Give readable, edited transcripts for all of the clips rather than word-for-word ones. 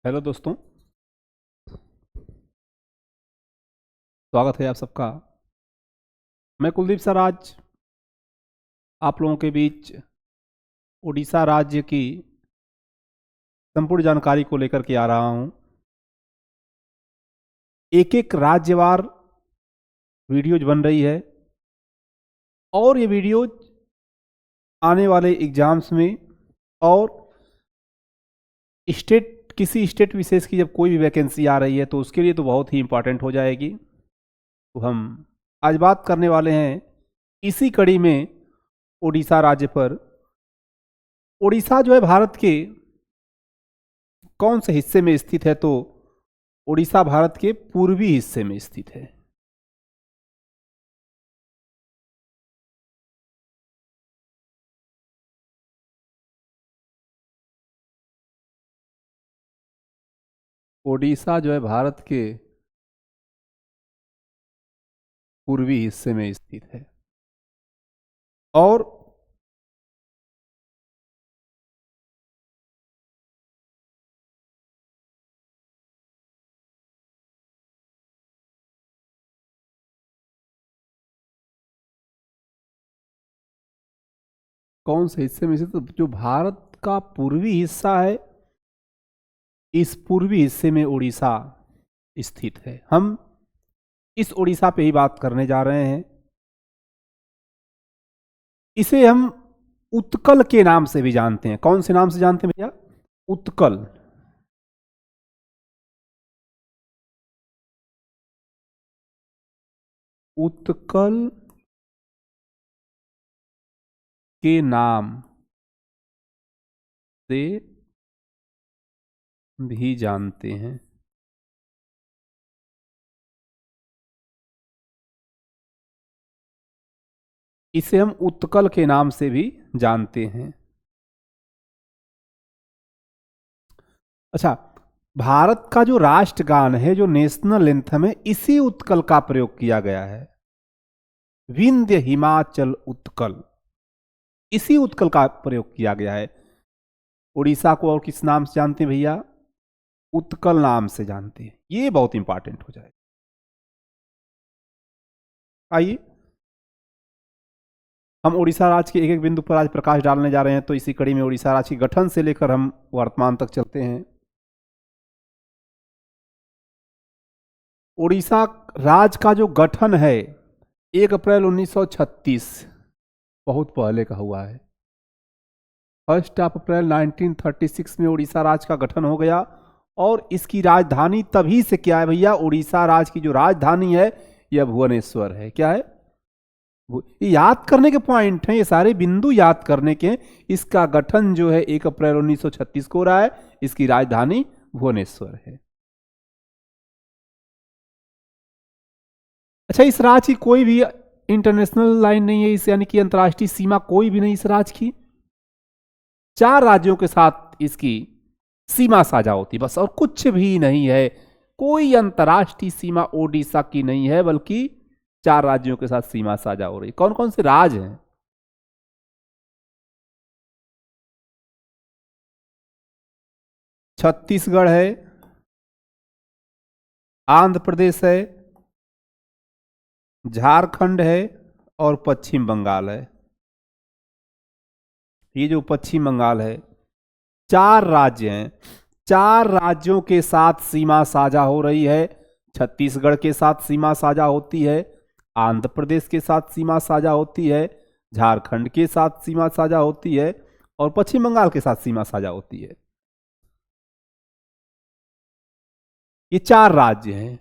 Hello दोस्तों, स्वागत है आप सबका। मैं कुलदीप सर आज आप लोगों के बीच उड़ीसा राज्य की संपूर्ण जानकारी को लेकर के आ रहा हूं। एक एक राज्यवार वीडियोज बन रही है और ये वीडियोज आने वाले एग्जाम्स में और किसी स्टेट विशेष की जब कोई भी वैकेंसी आ रही है तो उसके लिए तो बहुत ही इंपॉर्टेंट हो जाएगी। तो हम आज बात करने वाले हैं इसी कड़ी में उड़ीसा राज्य पर। उड़ीसा जो है भारत के कौन से हिस्से में स्थित है? तो उड़ीसा भारत के पूर्वी हिस्से में स्थित है। उड़ीसा जो है भारत के पूर्वी हिस्से में स्थित है और कौन से हिस्से में स्थित? तो जो भारत का पूर्वी हिस्सा है, इस पूर्वी हिस्से में उड़ीसा स्थित है। हम इस उड़ीसा पे ही बात करने जा रहे हैं। इसे हम उत्कल के नाम से भी जानते हैं। कौन से नाम से जानते हैं भैया? उत्कल। उत्कल के नाम से भी जानते हैं। इसे हम उत्कल के नाम से भी जानते हैं। अच्छा, भारत का जो राष्ट्रगान है, जो नेशनल एंथम है, इसी उत्कल का प्रयोग किया गया है। विंध्य हिमाचल उत्कल, इसी उत्कल का प्रयोग किया गया है। उड़ीसा को और किस नाम से जानते हैं भैया? उत्कल नाम से जानते हैं। ये बहुत इंपॉर्टेंट हो जाएगा। आइए हम उड़ीसा राज्य के एक एक बिंदु पर आज प्रकाश डालने जा रहे हैं। तो इसी कड़ी में उड़ीसा राज्य के गठन से लेकर हम वर्तमान तक चलते हैं। उड़ीसा राज्य का जो गठन है 1 अप्रैल 1936, बहुत पहले का हुआ है। 1 अप्रैल 1936 में उड़ीसा राज्य का गठन हो गया। और इसकी राजधानी तभी से क्या है भैया? उड़ीसा राज्य की जो राजधानी है यह भुवनेश्वर है। क्या है? ये याद करने के पॉइंट हैं, ये सारे बिंदु याद करने के। इसका गठन जो है 1 अप्रैल 1936 को हो रहा है। इसकी राजधानी भुवनेश्वर है। अच्छा, इस राज्य की कोई भी इंटरनेशनल लाइन नहीं है, इस यानी कि अंतर्राष्ट्रीय सीमा कोई भी नहीं इस राज्य की। 4 राज्यों के साथ इसकी सीमा साझा होती बस, और कुछ भी नहीं है। कोई अंतर्राष्ट्रीय सीमा ओडिशा की नहीं है, बल्कि 4 राज्यों के साथ सीमा साझा हो रही। कौन कौन से राज्य हैं? छत्तीसगढ़ है, आंध्र प्रदेश है, झारखंड है और पश्चिम बंगाल है। ये जो पश्चिम बंगाल है, 4 राज्य हैं। 4 राज्यों के साथ सीमा साझा हो रही है। छत्तीसगढ़ के साथ सीमा साझा होती है, आंध्र प्रदेश के साथ सीमा साझा होती है, झारखंड के साथ सीमा साझा होती है और पश्चिम बंगाल के साथ सीमा साझा होती है। ये 4 राज्य हैं।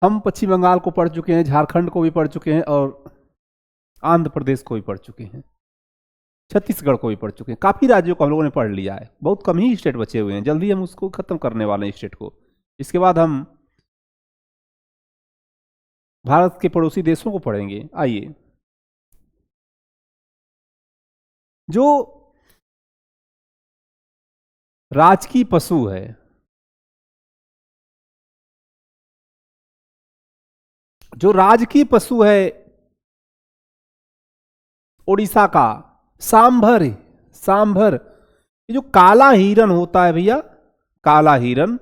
हम पश्चिम बंगाल को पढ़ चुके हैं, झारखंड को भी पढ़ चुके हैं और आंध्र प्रदेश को भी पढ़ चुके हैं, छत्तीसगढ़ को भी पढ़ चुके हैं। काफी राज्यों को हम लोगों ने पढ़ लिया है। बहुत कम ही स्टेट बचे हुए हैं। जल्दी हम उसको खत्म करने वाले हैं स्टेट को। इसके बाद हम भारत के पड़ोसी देशों को पढ़ेंगे। आइए, जो राजकीय पशु है, जो राजकीय पशु है उड़ीसा का, सांभर है। सांभर, ये जो काला हिरन होता है भैया, काला हिरन,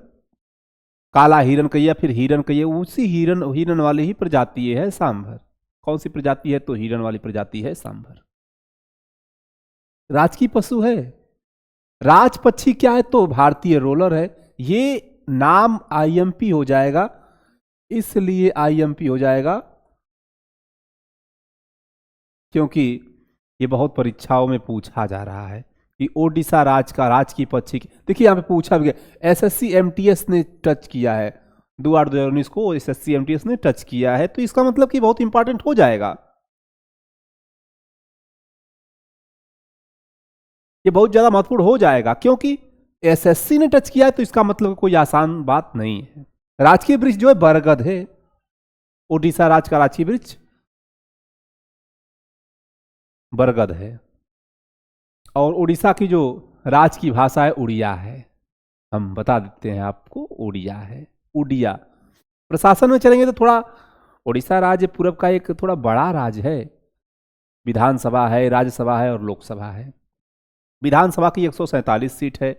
काला हिरन कहिए फिर हिरन कहिए, उसी हिरन हिरन वाली ही प्रजाति है सांभर। कौन सी प्रजाति है? तो हिरन वाली प्रजाति है सांभर। राजकीय पशु है। राज पक्षी क्या है? तो भारतीय रोलर है। ये नाम आईएमपी हो जाएगा, इसलिए आईएमपी हो जाएगा क्योंकि ये बहुत परीक्षाओं में पूछा जा रहा है कि ओडिशा राज का राज की पक्षी। देखिए यहाँ पे पूछा भी गया, एसएससी एमटीएस ने टच किया है, 2/8/2019 को एसएससी एमटीएस ने टच किया है, तो इसका मतलब कि बहुत इंपॉर्टेंट हो जाएगा। ये बहुत ज्यादा महत्वपूर्ण हो जाएगा क्योंकि एसएससी ने टच किया है, तो इसका मतलब कोई आसान बात नहीं है। राजकीय वृक्ष जो है बरगद है, ओडिशा राज का राजकीय वृक्ष बरगद है। और उड़ीसा की जो राज की भाषा है उड़िया है, हम बता देते हैं आपको, उड़िया है, उड़िया। प्रशासन में चलेंगे तो थोड़ा उड़ीसा राज्य पूरब का एक थोड़ा बड़ा राज्य है। विधानसभा है, राज्यसभा है और लोकसभा है। विधानसभा की 147 सीट है,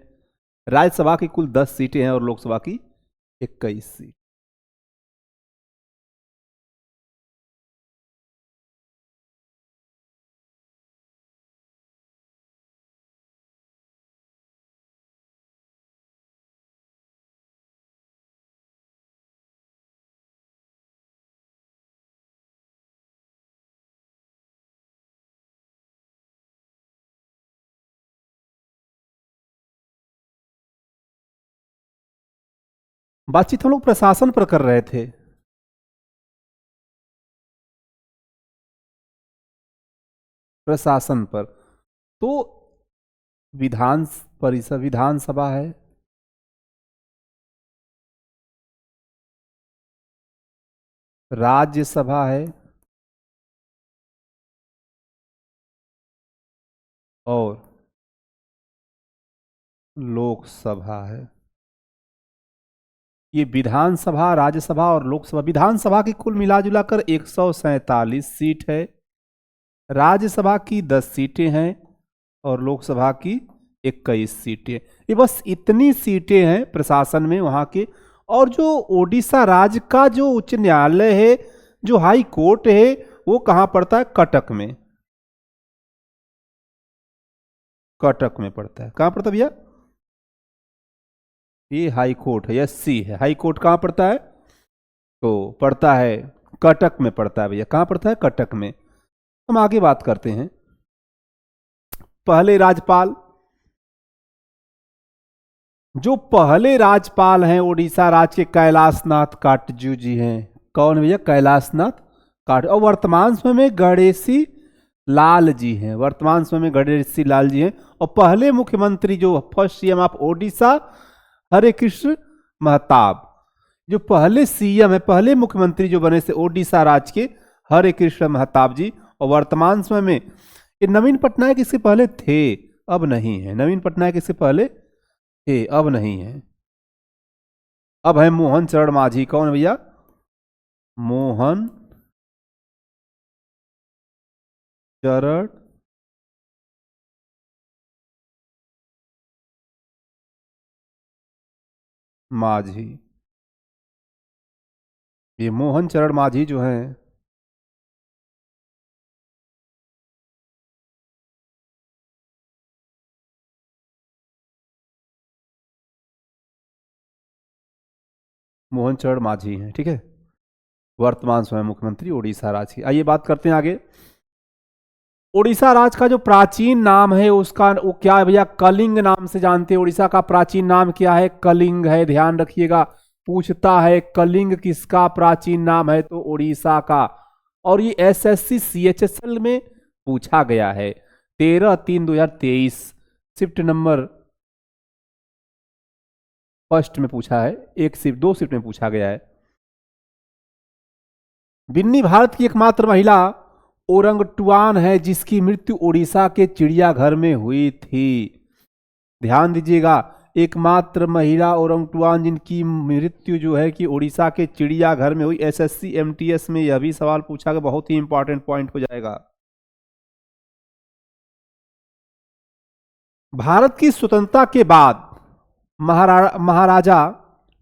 राज्यसभा की कुल 10 सीटें हैं और लोकसभा की 21 सीट। बातचीत हम लोग प्रशासन पर कर रहे थे। प्रशासन पर तो विधान परिषद, विधानसभा है, राज्यसभा है और लोकसभा है। ये विधानसभा, राज्यसभा और लोकसभा, विधानसभा की कुल मिलाजुला कर 147 सीट है, राज्यसभा की 10 सीटें हैं और लोकसभा की 21 सीटें। ये बस इतनी सीटें हैं प्रशासन में वहां के। और जो ओडिशा राज्य का जो उच्च न्यायालय है, जो हाई कोर्ट है, वो कहां पड़ता है? कटक में। कटक में पड़ता है। कहां पड़ता है भैया? ये हाई कोर्ट है, एससी है। हाई कोर्ट कहां पड़ता है? तो पड़ता है कटक में पड़ता है भैया। कहां पड़ता है? कटक में। हम आगे बात करते हैं। पहले राज्यपाल, जो पहले राज्यपाल हैं ओडिशा राज्य के, कैलाशनाथ काटजू जी हैं। कौन भैया? कैलाशनाथ काट। और वर्तमान समय में गणेशी लाल जी हैं। वर्तमान समय में गणेशी लाल जी हैं। और पहले मुख्यमंत्री जो फर्स्ट सीएम ऑफ ओडिशा, हरे कृष्ण महताब। जो पहले सीएम है, पहले मुख्यमंत्री जो बने थे ओडिशा राज्य के, हरे कृष्ण महताब जी। और वर्तमान समय में ये नवीन पटनायक इससे पहले थे, अब नहीं है। नवीन पटनायक इससे पहले थे, अब नहीं है। अब है मोहन चरण मांझी। कौन भैया? मोहन चरण मांझी। ये मोहन चरण मांझी जो हैं, मोहन चरण मांझी हैं, ठीक है। वर्तमान समय मुख्यमंत्री ओडिशा राज्य की। आइए बात करते हैं आगे। ओडिशा राज्य का जो प्राचीन नाम है उसका वो क्या है भैया? कलिंग नाम से जानते हैं। ओडिशा का प्राचीन नाम क्या है? कलिंग है, ध्यान रखिएगा। पूछता है कलिंग किसका प्राचीन नाम है? तो ओडिशा का। और ये एसएससी सीएचएसएल में पूछा गया है 13/3/2023, शिफ्ट नंबर फर्स्ट में पूछा है। एक शिफ्ट, 2 शिफ्ट में पूछा गया है। बिन्नी भारत की एकमात्र महिला ओरंगटुआन है जिसकी मृत्यु ओडिशा के चिड़ियाघर में हुई थी। ध्यान दीजिएगा, एकमात्र महिला ओरंगटुआन जिनकी मृत्यु जो है कि ओडिशा के चिड़ियाघर में हुई। एसएससी एमटीएस में यह भी सवाल पूछा गया, बहुत ही इंपॉर्टेंट पॉइंट हो जाएगा। भारत की स्वतंत्रता के बाद महाराजा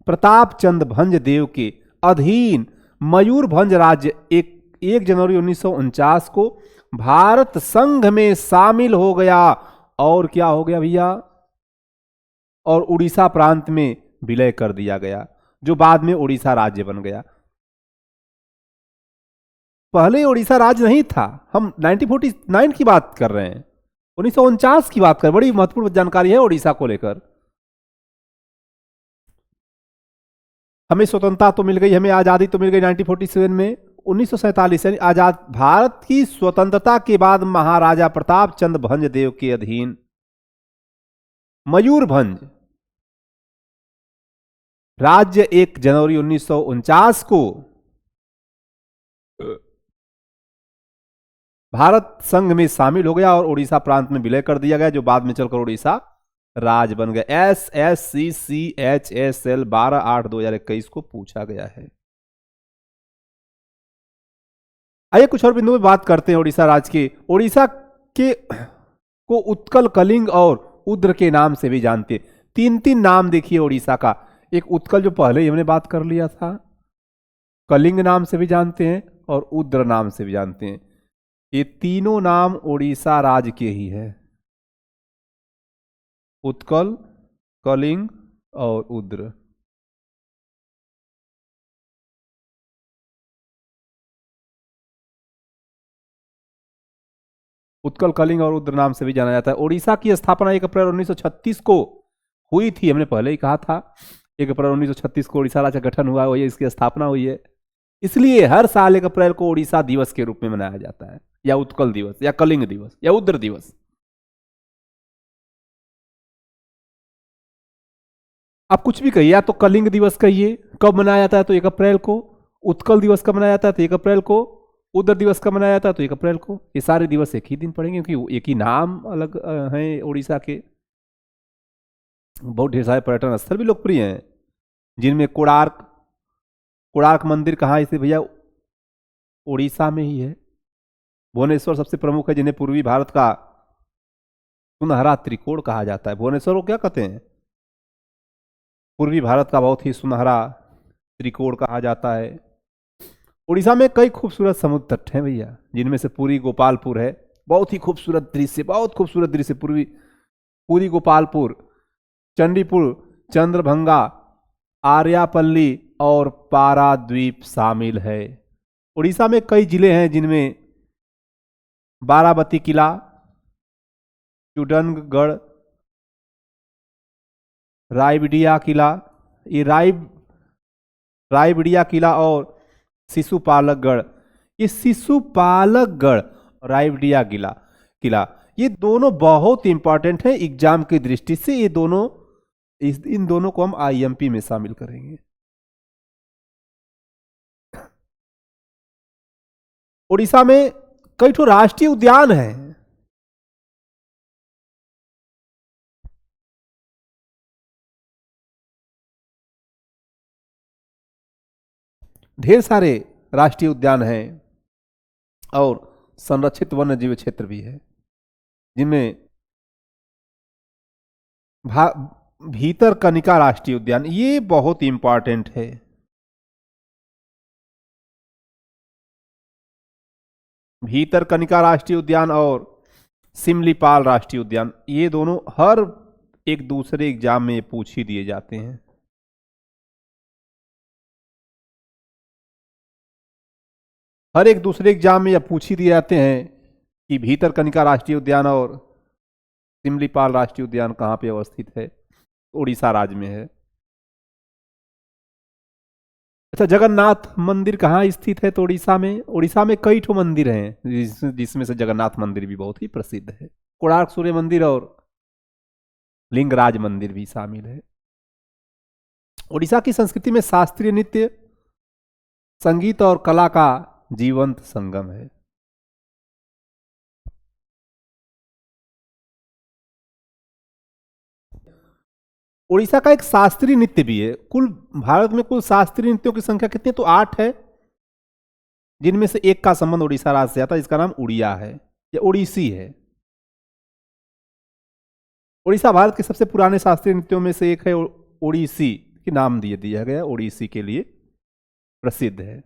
प्रताप चंद भंज देव के अधीन मयूरभंज राज्य 1 जनवरी 1949 को भारत संघ में शामिल हो गया। और क्या हो गया भैया? और उड़ीसा प्रांत में विलय कर दिया गया, जो बाद में उड़ीसा राज्य बन गया। पहले उड़ीसा राज्य नहीं था। हम 1949 की बात कर रहे हैं, 1949 की बात कर। बड़ी महत्वपूर्ण जानकारी है उड़ीसा को लेकर। हमें स्वतंत्रता तो मिल गई, हमें आजादी तो मिल गई 1947 में। 1947 यानी आजाद भारत की स्वतंत्रता के बाद महाराजा प्रताप चंद भंज देव के अधीन मयूरभंज राज्य 1 जनवरी 1949 को भारत संघ में शामिल हो गया और उड़ीसा प्रांत में विलय कर दिया गया, जो बाद में चलकर उड़ीसा राज बन गया। SSCCHSL 12/8/2021 को पूछा गया है। आइए कुछ और बिंदुओं में बात करते हैं उड़ीसा राज्य के। उड़ीसा के को उत्कल, कलिंग और उद्र के नाम से भी जानते हैं। 3 नाम देखिए उड़ीसा का। एक उत्कल जो पहले ही हमने बात कर लिया था, कलिंग नाम से भी जानते हैं और उद्र नाम से भी जानते हैं। ये तीनों नाम उड़ीसा राज्य के ही है, उत्कल, कलिंग और उद्र। उत्कल, कलिंग और उद्र नाम से भी जाना जाता है। उड़ीसा की स्थापना 1 अप्रैल 1936 को हुई थी। हमने पहले ही कहा था 1 अप्रैल 1936 को उड़ीसा राज्य का गठन हुआ, वही इसकी स्थापना हुई है। इसलिए हर साल 1 अप्रैल को उड़ीसा दिवस के रूप में मनाया जाता है, या उत्कल दिवस, या कलिंग दिवस, या उद्र दिवस। आप कुछ भी कहिए, या तो कलिंग दिवस कहिए कब मनाया जाता है तो 1 अप्रैल को, उत्कल दिवस कब मनाया जाता है तो 1 अप्रैल को, उद्र दिवस कब मनाया जाता है तो 1 अप्रैल को। ये सारे दिवस एक ही दिन पड़ेंगे, क्योंकि एक ही नाम अलग हैं उड़ीसा के। बहुत ढेर सारे पर्यटन स्थल भी लोकप्रिय हैं, जिनमें कोणार्क मंदिर कहाँ है? इसे भैया उड़ीसा में ही है। भुवनेश्वर सबसे प्रमुख है, जिन्हें पूर्वी भारत का सुनहरा त्रिकोण कहा जाता है। भुवनेश्वर को क्या कहते हैं? पूर्वी भारत का बहुत ही सुनहरा त्रिकोण कहा जाता है। उड़ीसा में कई खूबसूरत समुद्र तट हैं भैया, जिनमें से पुरी गोपालपुर है। बहुत ही खूबसूरत दृश्य, बहुत खूबसूरत दृश्य। पुरी गोपालपुर, चंडीपुर, चंद्रभंगा, आर्यापल्ली और पाराद्वीप शामिल है। उड़ीसा में कई जिले हैं, जिनमें बाराबती किला, चूडनगढ़, रायबिडिया किला, ये रायबिडिया किला और शिशुपालकगढ़। ये शिशुपालकगढ़ और रायबिडिया किला ये दोनों बहुत इंपॉर्टेंट है एग्जाम की दृष्टि से। ये दोनों, इन दोनों को हम IMP में शामिल करेंगे। उड़ीसा में कई ठो राष्ट्रीय उद्यान हैं। ढेर सारे राष्ट्रीय उद्यान हैं और संरक्षित वन्य जीव क्षेत्र भी है, जिनमें भीतरकनिका राष्ट्रीय उद्यान, ये बहुत इंपॉर्टेंट है। भीतरकनिका राष्ट्रीय उद्यान और सिमलीपाल राष्ट्रीय उद्यान, ये दोनों हर एक दूसरे एग्जाम में पूछ ही दिए जाते हैं। हर एक दूसरे एग्जाम में यह पूछ ही दिए जाते हैं कि भीतरकनिका राष्ट्रीय उद्यान और सिमलीपाल राष्ट्रीय उद्यान कहाँ पे अवस्थित है? उड़ीसा राज्य में है। अच्छा, जगन्नाथ मंदिर कहाँ स्थित है? तो उड़ीसा में कई ठो मंदिर हैं, जिसमें से जगन्नाथ मंदिर भी बहुत ही प्रसिद्ध है। कोणार्क सूर्य मंदिर और लिंगराज मंदिर भी शामिल है। उड़ीसा की संस्कृति में शास्त्रीय नृत्य, संगीत और कला का जीवंत संगम है। उड़ीसा का एक शास्त्रीय नृत्य भी है। भारत में कुल शास्त्रीय नृत्यों की संख्या कितनी है? तो 8 है, जिनमें से एक का संबंध उड़ीसा राज्य से आता है, जिसका नाम उड़िया है या उड़ीसी है। उड़ीसा भारत के सबसे पुराने शास्त्रीय नृत्यों में से एक है। उड़ीसी कि नाम दिया गया, ओडिसी के लिए प्रसिद्ध है।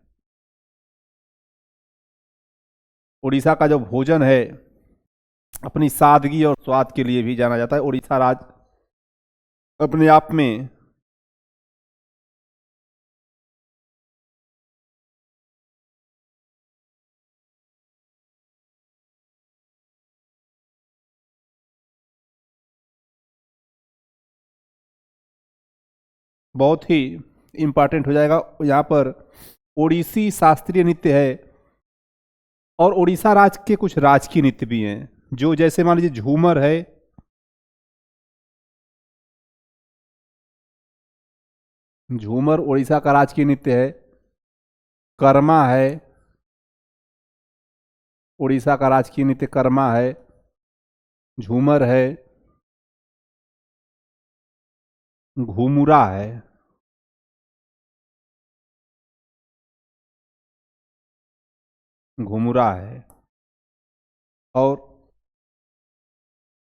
उड़ीसा का जो भोजन है अपनी सादगी और स्वाद के लिए भी जाना जाता है। उड़ीसा राज्य अपने आप में बहुत ही इम्पॉर्टेंट हो जाएगा। यहाँ पर ओडिसी शास्त्रीय नृत्य है और उड़ीसा राज्य के कुछ राजकीय नृत्य भी हैं, जो जैसे मान लीजिए झूमर है, झूमर उड़ीसा का राजकीय नृत्य है। कर्मा है, उड़ीसा का राजकीय नृत्य कर्मा है। झूमर है, घूमुरा है, घुमुरा है और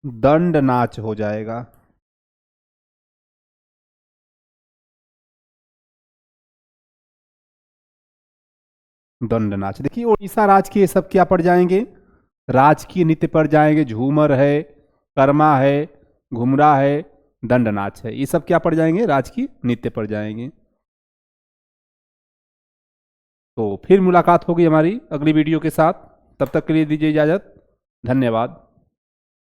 दंड नाच हो जाएगा। दंड नाच, देखिए उड़ीसा राज्य के ये सब क्या पड़ जाएंगे, राजकीय नृत्य पड़ जाएंगे। झूमर है, कर्मा है, घुमरा है, दंड नाच है, ये सब क्या पड़ जाएंगे, राजकीय नृत्य पड़ जाएंगे। तो फिर मुलाकात होगी हमारी अगली वीडियो के साथ, तब तक के लिए दीजिए इजाजत। धन्यवाद।